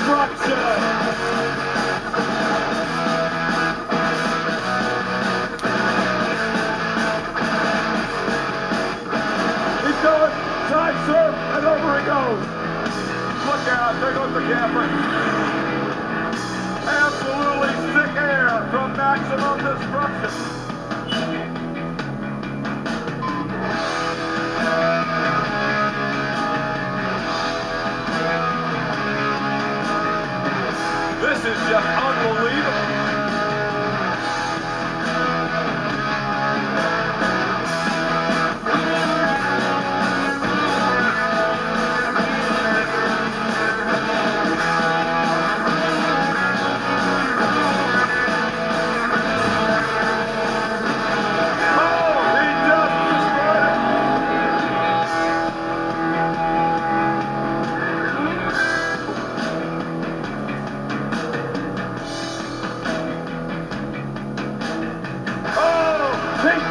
destruction. He's going side surf, and over he goes. Look out, there goes the camper. Absolutely sick air from Maximum Destruction. This is just unbelievable. Take